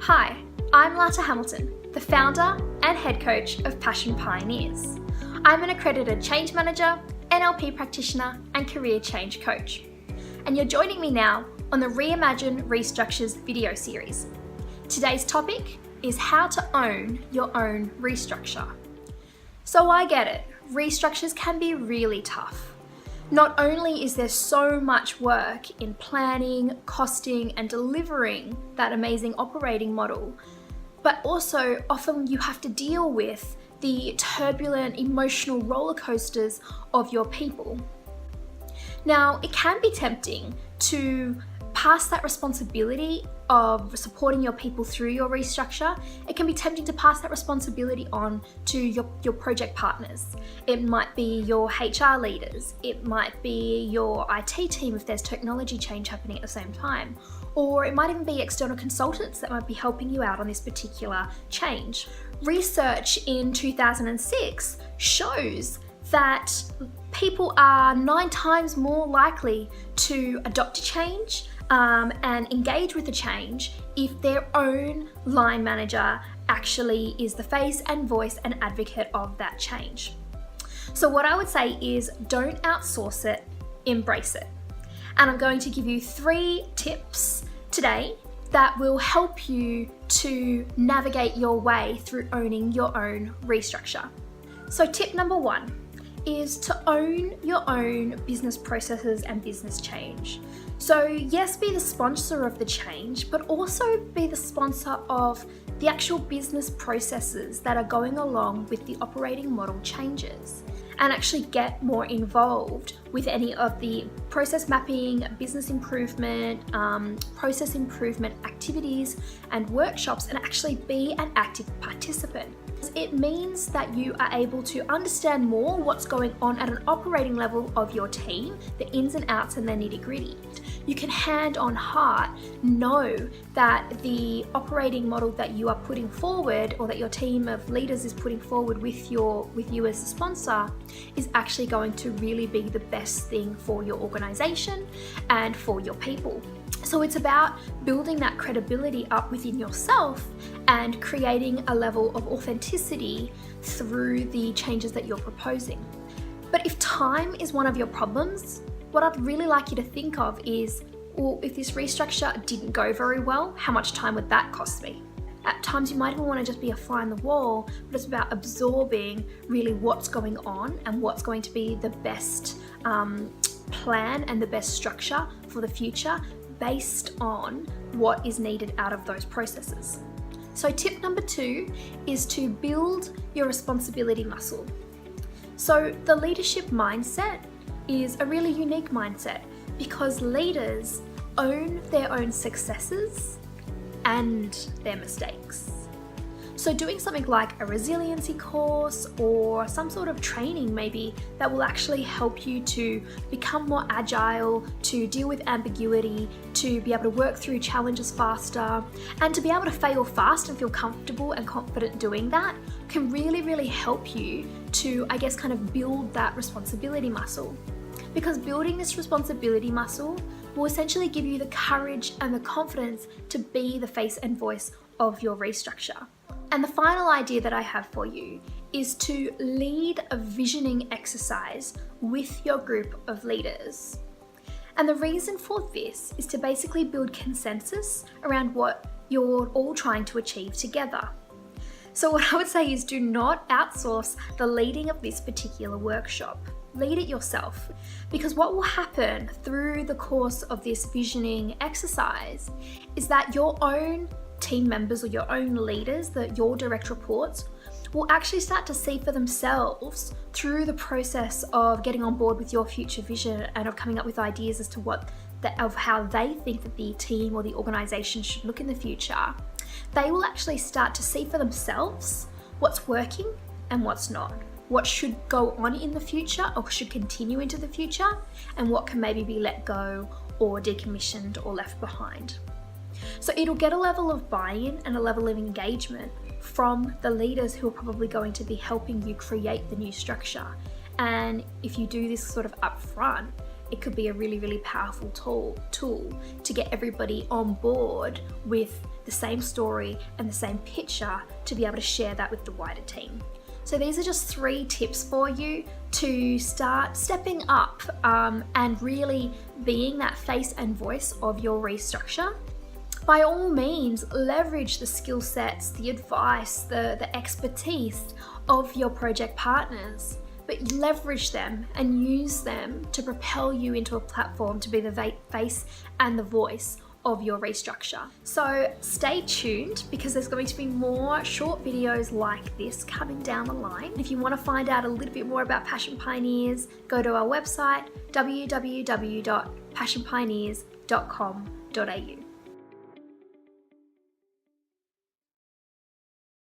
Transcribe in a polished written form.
Hi, I'm Lata Hamilton, the founder and head coach of Passion Pioneers. I'm an accredited change manager, NLP practitioner, and career change coach. And you're joining me now on the Reimagine Restructures video series. Today's topic is how to own your own restructure. So I get it, restructures can be really tough. Not only is there so much work in planning, costing, and delivering that amazing operating model, but also often you have to deal with the turbulent emotional roller coasters of your people. Now, it can be tempting to pass that responsibility of supporting your people through your restructure. It can be tempting to pass that responsibility on to your project partners. It might be your HR leaders. It might be your IT team if there's technology change happening at the same time. Or it might even be external consultants that might be helping you out on this particular change. Research in 2006 shows that people are 9 times more likely to adopt a change and engage with the change if their own line manager actually is the face and voice and advocate of that change. So what I would say is don't outsource it, embrace it. And I'm going to give you 3 tips today that will help you to navigate your way through owning your own restructure. So tip number 1 is to own your own business processes and business change. So yes, be the sponsor of the change, but also be the sponsor of the actual business processes that are going along with the operating model changes, and actually get more involved with any of the process mapping, business improvement, process improvement activities and workshops, and actually be an active participant. It means that you are able to understand more what's going on at an operating level of your team, the ins and outs and the nitty-gritty. You can hand on heart know that the operating model that you are putting forward, or that your team of leaders is putting forward with you as a sponsor, is actually going to really be the best thing for your organization and for your people. So it's about building that credibility up within yourself and creating a level of authenticity through the changes that you're proposing. But if time is one of your problems, what I'd really like you to think of is, well, if this restructure didn't go very well, how much time would that cost me? At times you might even want to just be a fly on the wall, but it's about absorbing really what's going on and what's going to be the best plan and the best structure for the future based on what is needed out of those processes. So tip number 2 is to build your responsibility muscle. So the leadership mindset is a really unique mindset because leaders own their own successes and their mistakes. So doing something like a resiliency course or some sort of training maybe that will actually help you to become more agile, to deal with ambiguity, to be able to work through challenges faster, and to be able to fail fast and feel comfortable and confident doing that can really, really help you to, I guess, kind of build that responsibility muscle. Because building this responsibility muscle will essentially give you the courage and the confidence to be the face and voice of your restructure. And the final idea that I have for you is to lead a visioning exercise with your group of leaders. And the reason for this is to basically build consensus around what you're all trying to achieve together. So what I would say is do not outsource the leading of this particular workshop. Lead it yourself, because what will happen through the course of this visioning exercise is that your own team members or your own leaders, your direct reports, will actually start to see for themselves through the process of getting on board with your future vision and of coming up with ideas as to of how they think that the team or the organization should look in the future. They will actually start to see for themselves what's working and what's not, what should go on in the future or should continue into the future, and what can maybe be let go or decommissioned or left behind. So it'll get a level of buy-in and a level of engagement from the leaders who are probably going to be helping you create the new structure. And if you do this sort of upfront, it could be a really, really powerful tool to get everybody on board with the same story and the same picture to be able to share that with the wider team. So these are just 3 tips for you to start stepping up and really being that face and voice of your restructure. By all means, leverage the skill sets, the advice, the expertise of your project partners, but leverage them and use them to propel you into a platform to be the face and the voice of your restructure. So stay tuned, because there's going to be more short videos like this coming down the line. If you want to find out a little bit more about Passion Pioneers, go to our website www.passionpioneers.com.au.